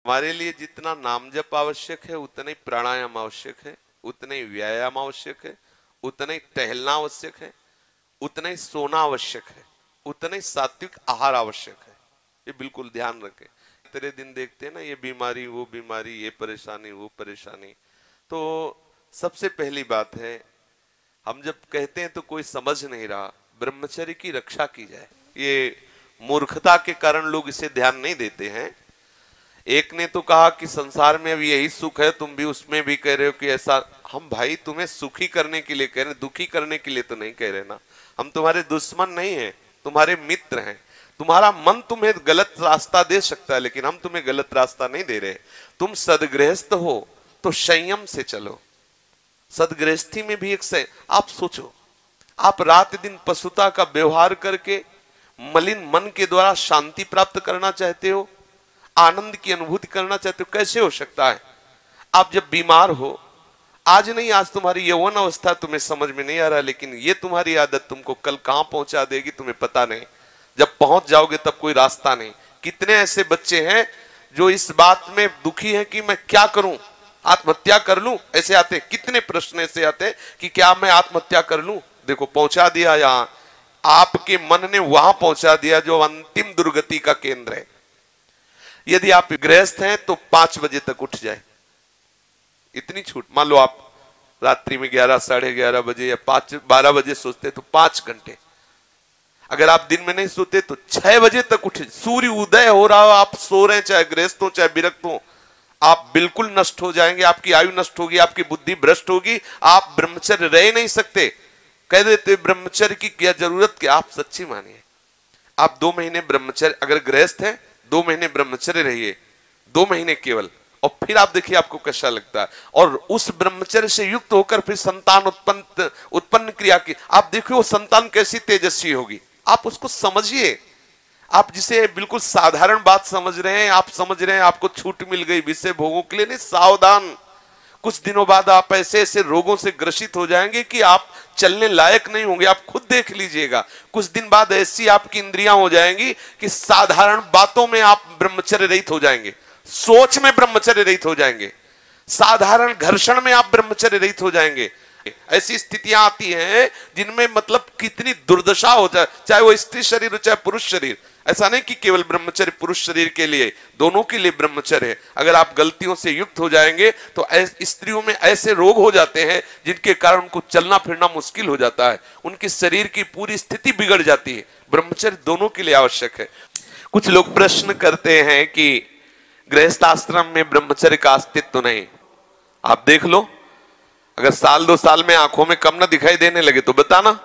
हमारे लिए जितना नाम जप आवश्यक है उतना ही प्राणायाम आवश्यक है, उतना ही व्यायाम आवश्यक है, उतना ही टहलना आवश्यक है, उतना ही सोना आवश्यक है, उतना ही सात्विक आहार आवश्यक है। ये बिल्कुल ध्यान रखें। तेरे दिन देखते हैं ना, ये बीमारी वो बीमारी, ये परेशानी वो परेशानी। तो सबसे पहली बात है, हम जब कहते हैं तो कोई समझ नहीं रहा, ब्रह्मचर्य की रक्षा की जाए। ये मूर्खता के कारण लोग इसे ध्यान नहीं देते हैं। एक ने तो कहा कि संसार में अब यही सुख है, तुम भी उसमें भी कह रहे हो कि ऐसा। हम भाई तुम्हें सुखी करने के लिए कह रहे हैं, दुखी करने के लिए तो नहीं कह रहे ना। हम तुम्हारे दुश्मन नहीं हैं, तुम्हारे मित्र हैं। तुम्हारा मन तुम्हें गलत रास्ता दे सकता है, लेकिन हम तुम्हें गलत रास्ता नहीं दे रहे। तुम सदगृहस्थ हो तो संयम से चलो। सदगृहस्थी में भी एक से आप सोचो, आप रात दिन पशुता का व्यवहार करके मलिन मन के द्वारा शांति प्राप्त करना चाहते हो, आनंद की अनुभूति करना चाहते हो, कैसे हो सकता है? आप जब बीमार हो, आज नहीं आज तुम्हारी यौवन अवस्था तुम्हें समझ में नहीं आ रहा, लेकिन ये तुम्हारी आदत तुमको कल कहां पहुंचा देगी तुम्हें पता नहीं। जब पहुंच जाओगे तब कोई रास्ता नहीं। कितने ऐसे बच्चे हैं जो इस बात में दुखी हैं कि मैं क्या करूं, आत्महत्या कर लूं, ऐसे आते। कितने प्रश्न ऐसे आते कि क्या मैं आत्महत्या कर लूं? देखो पहुंचा दिया, यहां आपके मन ने वहां पहुंचा दिया जो अंतिम दुर्गति का केंद्र है। यदि आप गृहस्थ हैं तो 5 बजे तक उठ जाए, इतनी छूट। मान लो आप रात्रि में 11, साढ़े 11 बजे या 12 बजे सोते तो 5 घंटे। अगर आप दिन में नहीं सोते तो 6 बजे तक उठे। सूर्य उदय हो रहा हो, आप सो रहे हैं, चाहे गृहस्थ हो चाहे विरक्त हो, आप बिल्कुल नष्ट हो जाएंगे। आपकी आयु नष्ट होगी, आपकी बुद्धि भ्रष्ट होगी, आप ब्रह्मचर्य रह नहीं सकते। कह देते ब्रह्मचर्य की क्या जरूरत, क्या? आप सच्ची मानिए, आप 2 महीने ब्रह्मचर्य, अगर गृहस्थ है 2 महीने ब्रह्मचर्य रहिए, 2 महीने केवल, और फिर आप देखिए आपको कैसा लगता है। और उस ब्रह्मचर्य से युक्त होकर फिर संतान उत्पन्न क्रिया की, आप देखिए वो संतान कैसी तेजस्वी होगी। आप उसको समझिए। आप जिसे बिल्कुल साधारण बात समझ रहे हैं, आप समझ रहे हैं आपको छूट मिल गई विषय भोगों के लिए, नहीं, सावधान। कुछ दिनों बाद आप ऐसे ऐसे रोगों से ग्रसित हो जाएंगे कि आप चलने लायक नहीं होंगे। आप खुद देख लीजिएगा, कुछ दिन बाद ऐसी आपकी इंद्रियां हो जाएंगी कि साधारण बातों में आप ब्रह्मचर्य रहित हो जाएंगे, सोच में ब्रह्मचर्य रहित हो जाएंगे, साधारण घर्षण में आप ब्रह्मचर्य रहित हो जाएंगे। ऐसी स्थितियां आती हैं जिनमें मतलब कितनी दुर्दशा हो जाए, चाहे वो स्त्री शरीर हो चाहे पुरुष शरीर। ऐसा नहीं कि केवल ब्रह्मचर्य पुरुष शरीर के लिए, दोनों के लिए ब्रह्मचर्य है। अगर आप गलतियों से युक्त हो जाएंगे तो स्त्रियों में ऐसे रोग हो जाते हैं जिनके कारण उनको चलना फिरना मुश्किल हो जाता है, उनके शरीर की पूरी स्थिति बिगड़ जाती है। ब्रह्मचर्य दोनों के लिए आवश्यक है। कुछ लोग प्रश्न करते हैं कि गृहस्थ आश्रम में ब्रह्मचर्य का अस्तित्व नहीं। आप देख लो, अगर साल 2 साल में आंखों में कम ना दिखाई देने लगे तो बताना।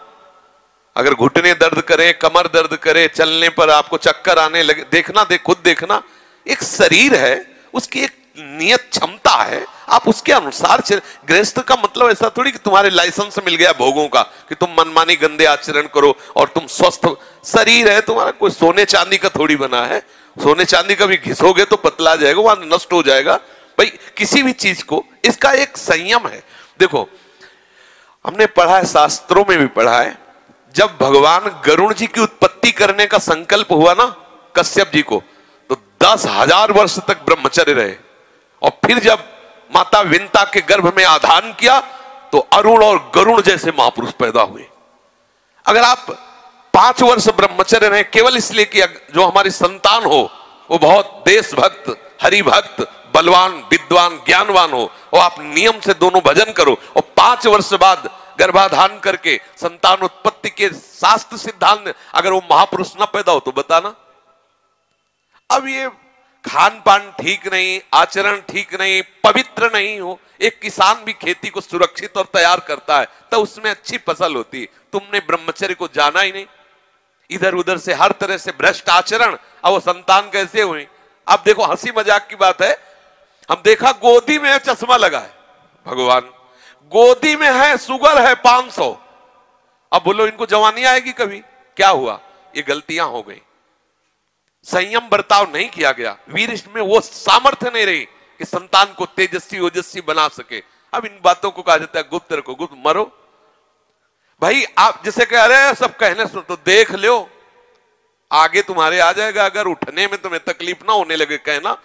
अगर घुटने दर्द करे, कमर दर्द करे, चलने पर आपको चक्कर आने लगे, देखना, खुद देखना। एक शरीर है, उसकी एक नियत क्षमता है, आप उसके अनुसार चल। गृहस्थ का मतलब ऐसा थोड़ी कि तुम्हारे लाइसेंस मिल गया भोगों का कि तुम मनमानी गंदे आचरण करो और तुम स्वस्थ। शरीर है तुम्हारा, कोई सोने चांदी का थोड़ी बना है। सोने चांदी का भी घिसोगे तो पतला जाएगा, वहां नष्ट हो जाएगा। भाई किसी भी चीज को इसका एक संयम है। देखो हमने पढ़ा है, शास्त्रों में भी पढ़ा है, जब भगवान गरुण जी की उत्पत्ति करने का संकल्प हुआ ना कश्यप जी को, तो 10,000 वर्ष तक ब्रह्मचर्य रहे। और फिर जब माता विंता के गर्भ में आधान किया तो अरुण और गरुण जैसे महापुरुष पैदा हुए। अगर आप 5 वर्ष ब्रह्मचर्य रहे केवल इसलिए कि जो हमारी संतान हो वो बहुत देशभक्त, हरिभक्त, बलवान, विद्वान, ज्ञानवान हो, और आप नियम से दोनों भजन करो, और 5 वर्ष बाद गर्भाधान करके संतान उत्पत्ति के शास्त्र सिद्धांत, अगर वो महापुरुष न पैदा हो तो बताना। अब ये खान पान ठीक नहीं, आचरण ठीक नहीं, पवित्र नहीं हो। एक किसान भी खेती को सुरक्षित और तैयार करता है तो उसमें अच्छी फसल होती है। तुमने ब्रह्मचर्य को जाना ही नहीं, इधर उधर से हर तरह से भ्रष्ट आचरण, अब वो संतान कैसे हुई? अब देखो हंसी मजाक की बात है, हम देखा गोदी में चश्मा लगा है, भगवान गोदी में है, शुगर है 500। अब बोलो इनको जवानी आएगी कभी? क्या हुआ? ये गलतियां हो गई, संयम बर्ताव नहीं किया गया, वीर में वो सामर्थ्य नहीं रही कि संतान को तेजस्वी ओजस्वी बना सके। अब इन बातों को कहा जाता है गुप्त रखो, गुप्त मरो। भाई आप जिसे कह रहे हैं सब कहने सुन तो देख लो, आगे तुम्हारे आ जाएगा। अगर उठने में तुम्हें तकलीफ ना होने लगे कहना,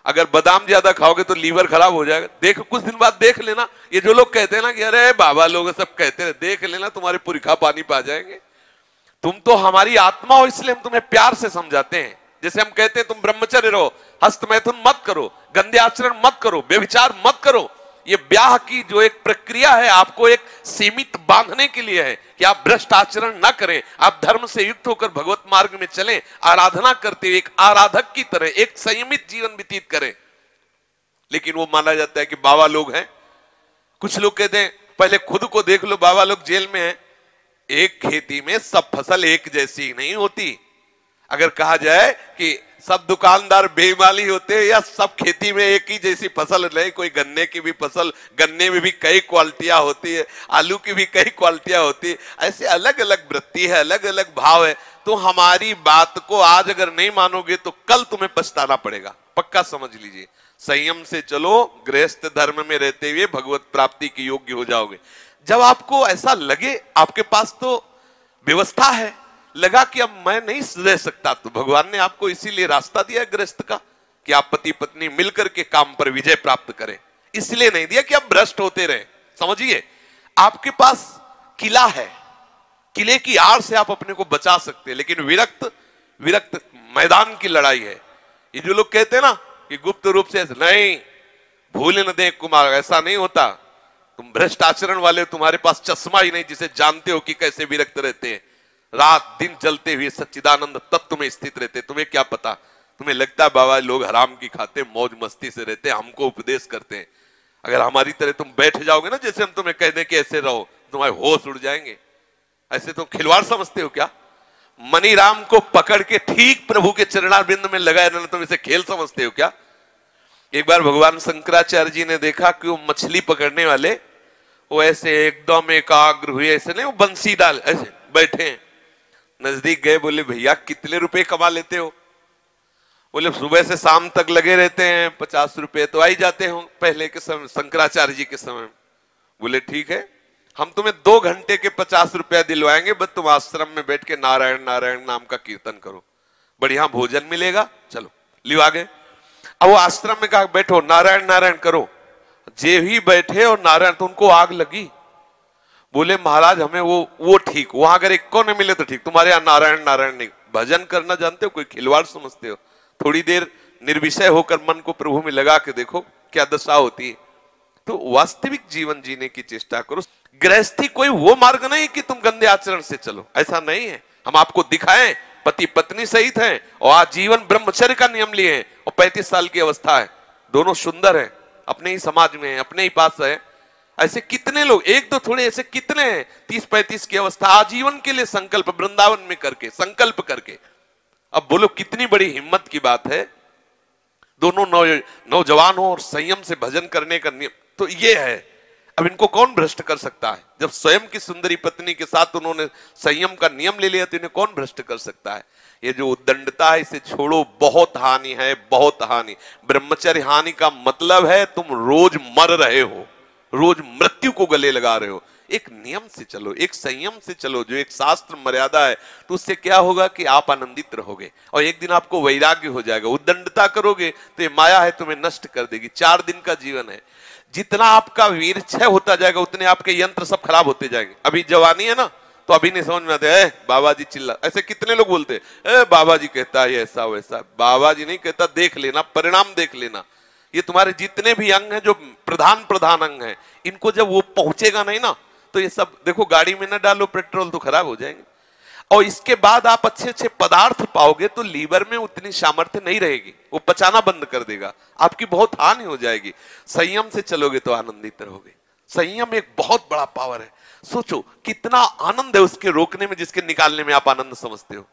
अगर बादाम ज्यादा खाओगे तो लीवर खराब हो जाएगा। देख, कुछ दिन बाद देख लेना, ये जो लोग कहते हैं ना कि अरे बाबा लोग सब कहते हैं, देख लेना तुम्हारे पुरखा पानी पा जाएंगे। तुम तो हमारी आत्मा हो, इसलिए हम तुम्हें प्यार से समझाते हैं। जैसे हम कहते हैं तुम ब्रह्मचर्य रहो, हस्तमैथुन मत करो, गंदे आचरण मत करो, व्यभिचार मत करो। ये ब्याह की जो एक प्रक्रिया है आपको एक सीमित बांधने के लिए है कि आप भ्रष्ट आचरण न करें, आप धर्म से युक्त होकर भगवत मार्ग में चलें, आराधना करते हुए एक आराधक की तरह एक संयमित जीवन व्यतीत करें। लेकिन वो माना जाता है कि बाबा लोग हैं। कुछ लोग कहते हैं पहले खुद को देख लो, बाबा लोग जेल में हैं। एक खेती में सब फसल एक जैसी नहीं होती। अगर कहा जाए कि सब दुकानदार बेईमानी होते हैं या सब खेती में एक ही जैसी फसल नहीं, कोई गन्ने की भी फसल, गन्ने में भी कई क्वालिटियां होती है, आलू की भी कई क्वालिटियां होती है, ऐसे अलग अलग वृत्ति है, अलग अलग भाव है। तो हमारी बात को आज अगर नहीं मानोगे तो कल तुम्हें पछताना पड़ेगा, पक्का समझ लीजिए। संयम से चलो, गृहस्थ धर्म में रहते हुए भगवत प्राप्ति के योग्य हो जाओगे। जब आपको ऐसा लगे आपके पास तो व्यवस्था है, लगा कि अब मैं नहीं रह सकता, तो भगवान ने आपको इसीलिए रास्ता दिया है गृहस्थ का कि आप पति पत्नी मिलकर के काम पर विजय प्राप्त करें। इसलिए नहीं दिया कि आप भ्रष्ट होते रहे। समझिए, आपके पास किला है, किले की आड़ से आप अपने को बचा सकते हैं, लेकिन विरक्त मैदान की लड़ाई है। ये जो लोग कहते हैं ना कि गुप्त रूप से नहीं, भूल न दे कुमार, ऐसा नहीं होता। तुम भ्रष्ट आचरण वाले, तुम्हारे पास चश्मा ही नहीं जिसे जानते हो कि कैसे विरक्त रहते हैं, रात दिन जलते हुए सच्चिदानंद तत्व में स्थित रहते। तुम्हें क्या पता, तुम्हें लगता है बाबा लोग हराम की खाते मौज मस्ती से रहते, हमको उपदेश करते हैं। अगर हमारी तरह तुम बैठ जाओगे ना, जैसे हम तुम्हें कह दें कि ऐसे रहो, तुम्हारे होश उड़ जाएंगे। ऐसे तुम खिलवाड़ समझते हो क्या? मनी राम को पकड़ के ठीक प्रभु के चरणारविंद में लगाए रहना, तुम इसे खेल समझते हो क्या? एक बार भगवान शंकराचार्य जी ने देखा कि वो मछली पकड़ने वाले वो ऐसे एकदम एकाग्र हुए, ऐसे नहीं, वो बंसी डाल ऐसे बैठे हैं। नजदीक गए, बोले भैया कितने रुपए कमा लेते हो? बोले सुबह से शाम तक लगे रहते हैं, 50 रुपए तो आ ही जाते हो पहले के समय, शंकराचार्य जी के समय। बोले ठीक है, हम तुम्हें 2 घंटे के 50 रुपया दिलवाएंगे, बस तुम आश्रम में बैठ के नारायण नारायण नाम का कीर्तन करो, बढ़िया भोजन मिलेगा। चलो लियो आ गए। अब वो आश्रम में कहा बैठो नारायण नारायण करो। जे ही बैठे और नारायण, तो उनको आग लगी। बोले महाराज हमें वो ठीक, वहां अगर एक को नहीं मिले तो ठीक, तुम्हारे यहाँ नारायण नारायण नहीं। भजन करना जानते हो, कोई खिलवाड़ समझते हो? थोड़ी देर निर्विषय होकर मन को प्रभु में लगा के देखो क्या दशा होती है। तो वास्तविक जीवन जीने की चेष्टा करो। गृहस्थी कोई वो मार्ग नहीं कि तुम गंदे आचरण से चलो, ऐसा नहीं है। हम आपको दिखाएं, पति पत्नी सहित हैं और आजीवन ब्रह्मचर्य का नियम लिए हैं, और 35 साल की अवस्था है, दोनों सुंदर है, अपने ही समाज में है, अपने ही पास है। ऐसे कितने लोग, एक दो थोड़े, ऐसे कितने हैं 30-35 की अवस्था आजीवन के लिए संकल्प वृंदावन में करके संकल्प करके। अब बोलो कितनी बड़ी हिम्मत की बात है। दोनों नौजवान हो और संयम से भजन करने का नियम तो ये है। अब इनको कौन भ्रष्ट कर सकता है? जब स्वयं की सुंदरी पत्नी के साथ उन्होंने संयम का नियम ले लिया तो इन्हें कौन भ्रष्ट कर सकता है? ये जो उद्दंडता है इसे छोड़ो, बहुत हानि है, बहुत हानि। ब्रह्मचर्य हानि का मतलब है तुम रोज मर रहे हो, रोज मृत्यु को गले लगा रहे हो। एक नियम से चलो, एक संयम से चलो, जो एक शास्त्र मर्यादा है, तो उससे क्या होगा कि आप आनंदित रहोगे और एक दिन आपको वैराग्य हो जाएगा। उद्दंडता करोगे तो ये माया है, तुम्हें नष्ट कर देगी। 4 दिन का जीवन है, जितना आपका वीर क्षय होता जाएगा उतने आपके यंत्र सब खराब होते जाएंगे। अभी जवानी है ना, तो अभी नहीं समझ में आते, बाबा जी चिल्ला, ऐसे कितने लोग बोलते हैं बाबा जी कहता है ऐसा वैसा। बाबा जी नहीं कहता, देख लेना, परिणाम देख लेना। ये तुम्हारे जितने भी अंग हैं, जो प्रधान अंग हैं, इनको जब वो पहुंचेगा नहीं ना, तो ये सब देखो, गाड़ी में ना डालो पेट्रोल तो खराब हो जाएंगे। और इसके बाद आप अच्छे अच्छे पदार्थ पाओगे तो लीवर में उतनी सामर्थ्य नहीं रहेगी, वो पचाना बंद कर देगा, आपकी बहुत हानि हो जाएगी। संयम से चलोगे तो आनंदित रहोगे। संयम एक बहुत बड़ा पावर है। सोचो कितना आनंद है उसके रोकने में, जिसके निकालने में आप आनंद समझते हो।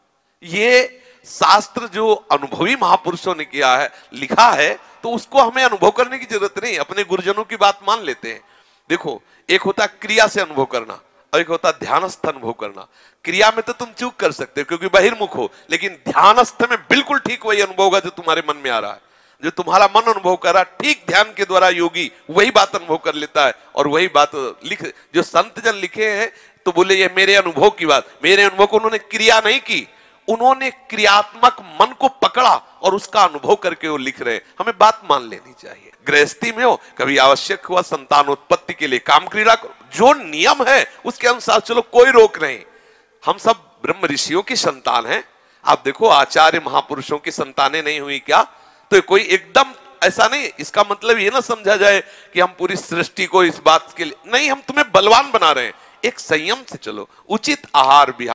ये शास्त्र जो अनुभवी महापुरुषों ने किया है, लिखा है, तो उसको हमें अनुभव करने की जरूरत नहीं, अपने गुरुजनों की बात मान लेते हैं। देखो, एक होता क्रिया से अनुभव करना और एक होता ध्यानस्थ अनुभव करना। क्रिया में तो तुम चूक कर सकते हो क्योंकि बहिर्मुख हो, लेकिन ध्यानस्थ में बिल्कुल ठीक वही अनुभव होगा जो तुम्हारे मन में आ रहा है, जो तुम्हारा मन अनुभव कर रहा है। ठीक ध्यान के द्वारा योगी वही बात अनुभव कर लेता है और वही बात जो संत जन लिखे हैं, तो बोले ये मेरे अनुभव की बात, मेरे अनुभव को उन्होंने क्रिया नहीं की, उन्होंने क्रियात्मक मन को पकड़ा और उसका अनुभव करके वो लिख रहे हैं। हमें बात मान लेनी चाहिए। गृहस्थी में हो, कभी आवश्यक हुआ संतानोत्पत्ति के लिए काम क्रीड़ा करो, जो नियम है उसके अनुसार चलो, कोई रोक नहीं। हम सब ब्रह्म ऋषियों की संतान हैं। आप देखो, आचार्य महापुरुषों की संतानें नहीं हुई क्या? तो कोई एकदम ऐसा नहीं, इसका मतलब ये ना समझा जाए कि हम पूरी सृष्टि को इस बात के लिए नहीं, हम तुम्हें बलवान बना रहे हैं। एक संयम से चलो, उचित आहार विहार